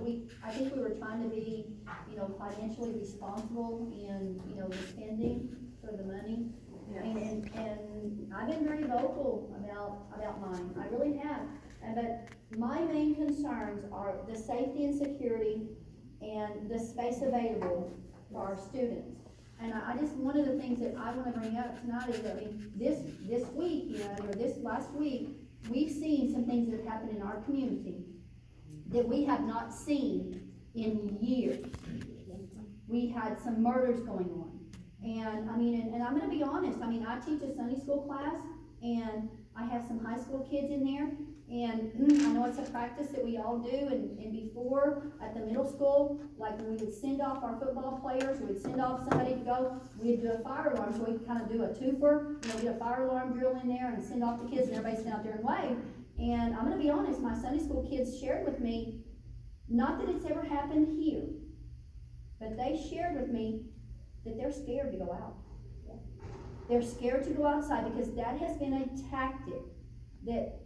I think we were trying to be, financially responsible in, the spending for the money. Yes. And I've been very vocal about mine, I really have. But my main concerns are the safety and security and the space available for our students. And I just, one of the things that I wanna bring up tonight is, this week, or this last week, we've seen some things that have happened in our community that we have not seen in years. We had some murders going on. And and I'm gonna be honest, I teach a Sunday school class, and I have some high school kids in there, and I know it's a practice that we all do, and before, at the middle school, like when we would send off our football players, we'd send off somebody to go, we'd do a fire alarm, so we'd kind of do a twofer, get a fire alarm drill in there and send off the kids, and everybody stand out there and wave. And I'm gonna be honest, my Sunday school kids shared with me, not that it's ever happened here, but they shared with me that they're scared to go out. They're scared to go outside because that has been a tactic that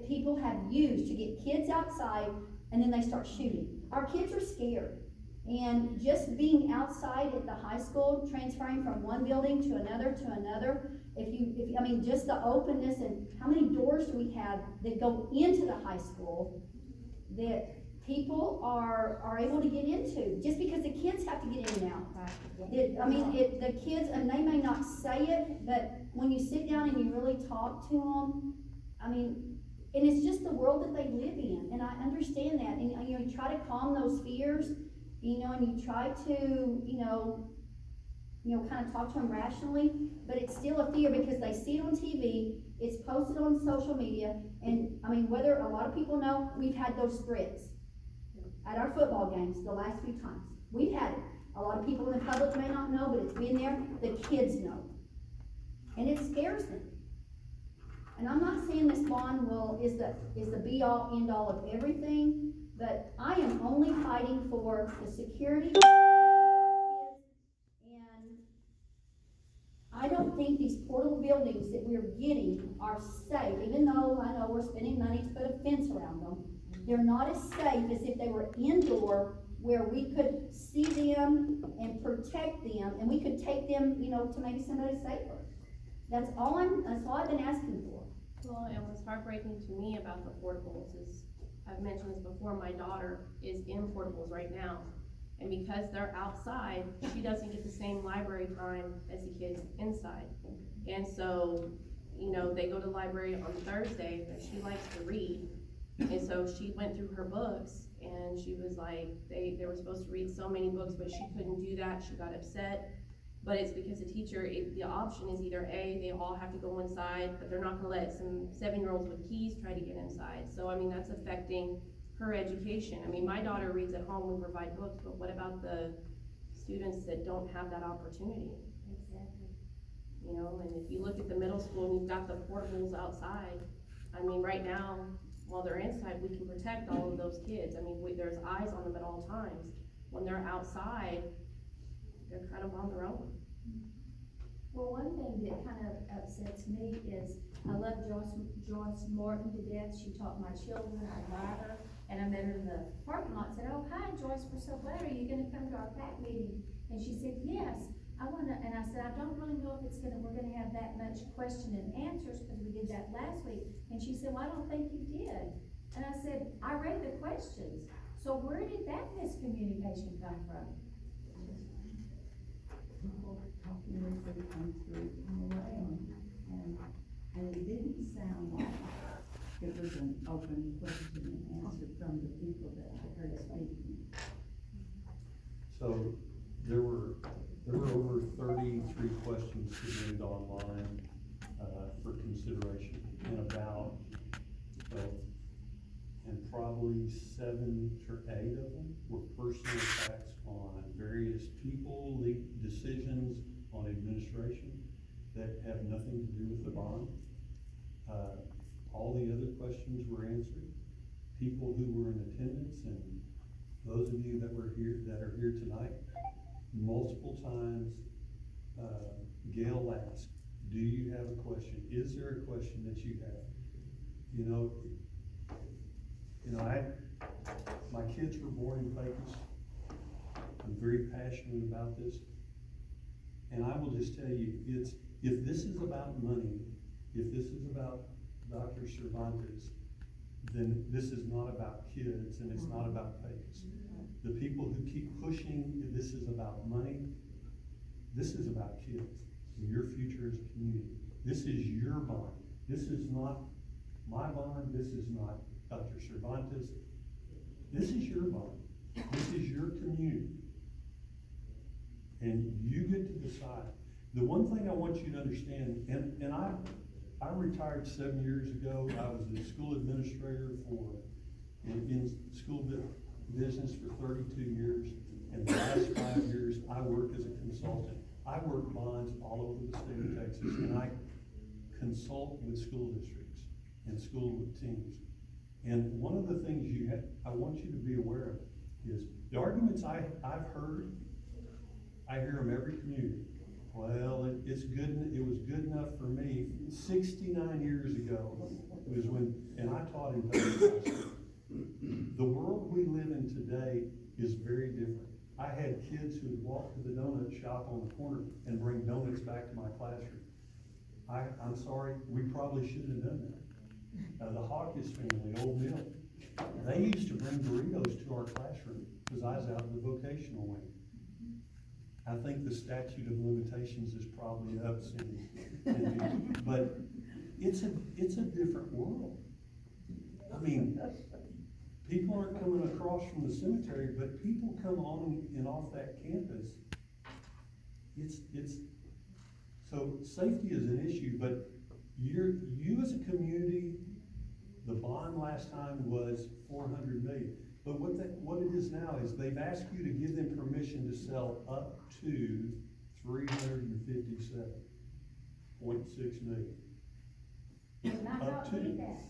people have used to get kids outside, and then they start shooting. Our kids are scared. And just being outside at the high school, transferring from one building to another, just the openness, and how many doors do we have that go into the high school that people are able to get into, just because the kids have to get in and out. The kids, and they may not say it, but when you sit down and you really talk to them, and it's just the world that they live in, and I understand that, and you try to calm those fears, and you try to, kind of talk to them rationally, but it's still a fear because they see it on TV, it's posted on social media, and whether a lot of people know, we've had those spreads at our football games the last few times. We've had it. A lot of people in the public may not know, but it's been there. The kids know. And it scares them. And I'm not saying this bond is the be all end all of everything, but I am only fighting for the security of our kids. And I don't think these portable buildings that we're getting are safe, even though I know we're spending money to put a fence around them. They're not as safe as if they were indoor, where we could see them and protect them, and we could take them, to maybe somebody safer. That's all I've been asking for. Well, and what's heartbreaking to me about the portables is, I've mentioned this before, my daughter is in portables right now. And because they're outside, she doesn't get the same library time as the kids inside. And so, they go to the library on Thursday, but she likes to read. And so she went through her books, and she was like, they were supposed to read so many books, but she couldn't do that. She got upset. But it's because the teacher, the option is either A, they all have to go inside, but they're not gonna let some 7-year-olds with keys try to get inside. So, that's affecting her education. My daughter reads at home, we provide books, but what about the students that don't have that opportunity? Exactly. And if you look at the middle school, and you've got the portables outside, right now, while they're inside, we can protect all of those kids. There's eyes on them at all times. When they're outside, they're kind of on their own. Well, one thing that kind of upsets me is, I love Joyce Morton to death. She taught my children, I admire her, and I met her in the parking lot and said, "Oh, hi Joyce, we're so glad. Are you gonna come to our PAC meeting?" And she said, "Yes, I wanna," and I said, "I don't really know if we're gonna have that much question and answers, because we did that last week." And she said, "Well, I don't think you did." And I said, "I read the questions. So where did that miscommunication come from?" Community come through from around, and it didn't sound like it was an open question and answer from the people that I heard speaking. So there were over 33 questions submitted online for consideration, and and probably 7 or 8 of them were personal attacks on various people, decisions on administration that have nothing to do with the bond. All the other questions were answered. People who were in attendance, and those of you that are here tonight, multiple times, Gail asked, "Do you have a question? Is there a question that you have?" My kids were born in Pecos. I'm very passionate about this. And I will just tell you, if this is about money, if this is about Dr. Cervantes, then this is not about kids and it's not about Pecos. The people who keep pushing, this is about money, this is about kids, and your future as a community. This is your bond. This is not my bond, this is not Dr. Cervantes. This is your bond. This is your community. And you get to decide. The one thing I want you to understand, and I retired 7 years ago. I was the school administrator in school business for 32 years. And the last 5 years, I worked as a consultant. I work bonds all over the state of Texas, and I consult with school districts and school teams. And one of the things I want you to be aware of is the arguments I've heard. I hear them every community. Well, it was good enough for me. 69 years ago was when, and I taught in Texas. The world we live in today is very different. I had kids who would walk to the donut shop on the corner and bring donuts back to my classroom. I'm sorry, we probably shouldn't have done that. The Hawkins family, Old Mill, they used to bring burritos to our classroom because I was out in the vocational wing. I think the statute of limitations is probably up soon, but it's a different world. I mean, people aren't coming across from the cemetery, but people come on and off that campus. So safety is an issue, but you as a community, the bond last time was $400 million. But what it is now is they've asked you to give them permission to sell up to $357.6 million. It might Up not to. be that.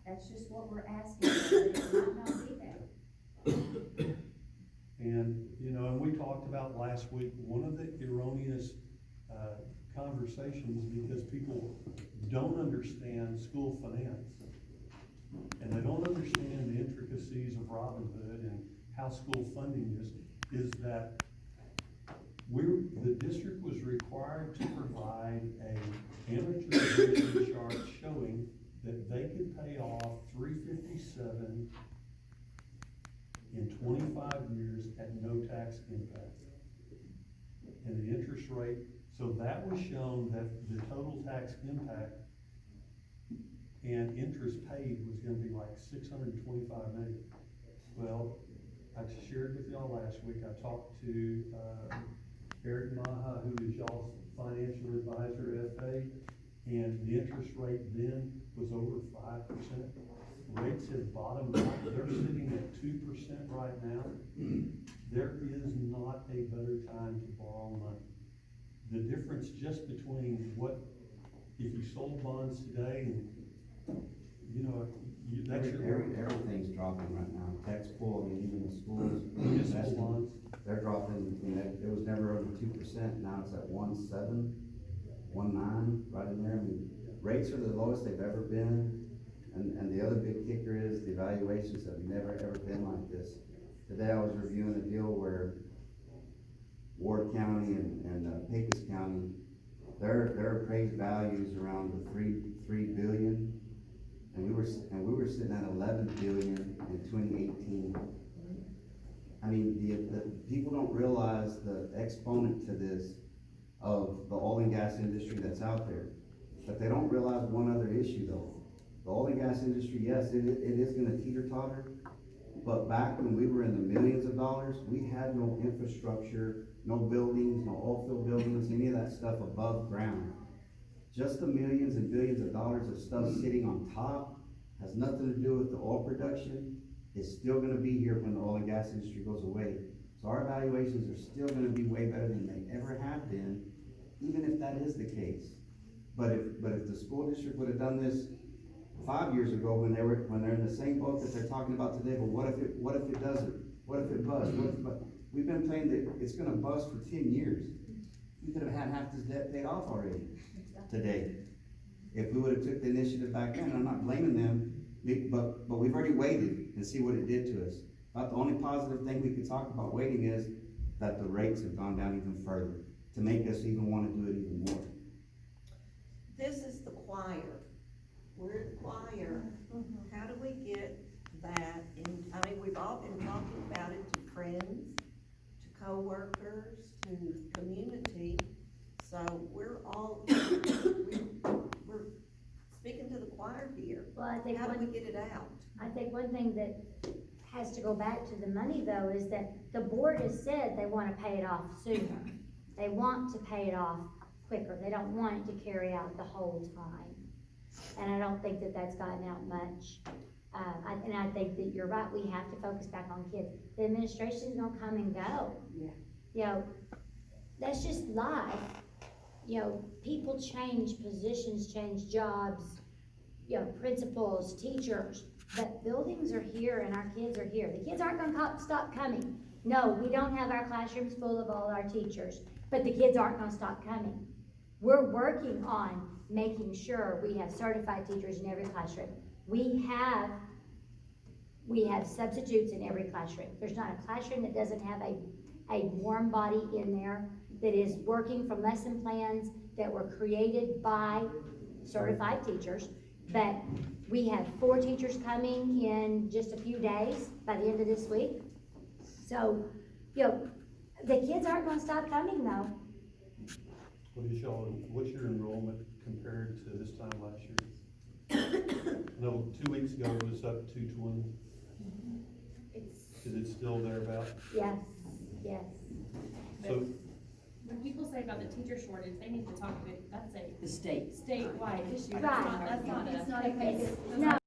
That's just what we're asking for. It might not be that. And, and we talked about last week, one of the erroneous conversations, because people don't understand school finance. And they don't understand the intricacies of Robin Hood and how school funding is that the district was required to provide a amortization chart showing that they could pay off $357 in 25 years at no tax impact. And the interest rate, so that was shown that the total tax impact and interest paid was gonna be like $625 million. Well, I shared with y'all last week, I talked to Eric Maha, who is y'all's financial advisor at FA, and the interest rate then was over 5%. Rates have bottomed out, they're sitting at 2% right now. There is not a better time to borrow money. The difference just between if you sold bonds today and that's everything's dropping right now. Tax pool, even the schools. municipal bonds. They're dropping, it was never over 2%, now it's at 1.7, 1.9, right in there. I mean, rates are the lowest they've ever been, and the other big kicker is the evaluations have never ever been like this. Today I was reviewing a deal where Ward County and Pecos County, their appraised values around the $3 billion. And we were sitting at 11 billion in 2018. I mean, the people don't realize the exponent to this of the oil and gas industry that's out there. But they don't realize one other issue though. The oil and gas industry, yes, it is gonna teeter-totter, but back when we were in the millions of dollars, we had no infrastructure, no buildings, no oil field buildings, any of that stuff above ground. Just the millions and billions of dollars of stuff sitting on top has nothing to do with the oil production. It's still gonna be here when the oil and gas industry goes away. So our evaluations are still gonna be way better than they ever have been, even if that is the case. But if the school district would have done this 5 years ago when they're in the same boat that they're talking about today, but what if it doesn't? What if it busts? We've been playing that it's gonna bust for 10 years. We could have had half this debt paid off already today. If we would have took the initiative back then, I'm not blaming them, but we've already waited. and see what it did to us. About the only positive thing we could talk about waiting is that the rates have gone down even further, to make us even wanna do it even more. This is the choir. We're the choir. How do we get that in, I mean, we've all been talking about it to friends, to coworkers, to community. So we're all, we're speaking to the choir here. Well, I think How do we one, get it out? I think one thing that has to go back to the money though is that the board has said they wanna pay it off sooner. They want to pay it off quicker. They don't want it to carry out the whole time. And I don't think that that's gotten out much. And I think that you're right, we have to focus back on kids. The administration's gonna come and go. Yeah. You know, that's just life. You know, people change, positions change, jobs, you know, principals, teachers, but buildings are here and our kids are here. The kids aren't gonna stop coming. No, we don't have our classrooms full of all our teachers, but the kids aren't gonna stop coming. We're working on making sure we have certified teachers in every classroom. We have substitutes in every classroom. There's not a classroom that doesn't have a warm body in there that is working from lesson plans that were created by certified teachers. But we have 4 teachers coming in just a few days by the end of this week. So, you know, the kids aren't gonna stop coming though. What's your enrollment compared to this time last year? No, 2 weeks ago it was up to 220. Is it still thereabout? Yes, yes. So, When people say about the teacher shortage, they need to talk to, that's a The state. statewide issue. Right. That's not It's a. not a case. No,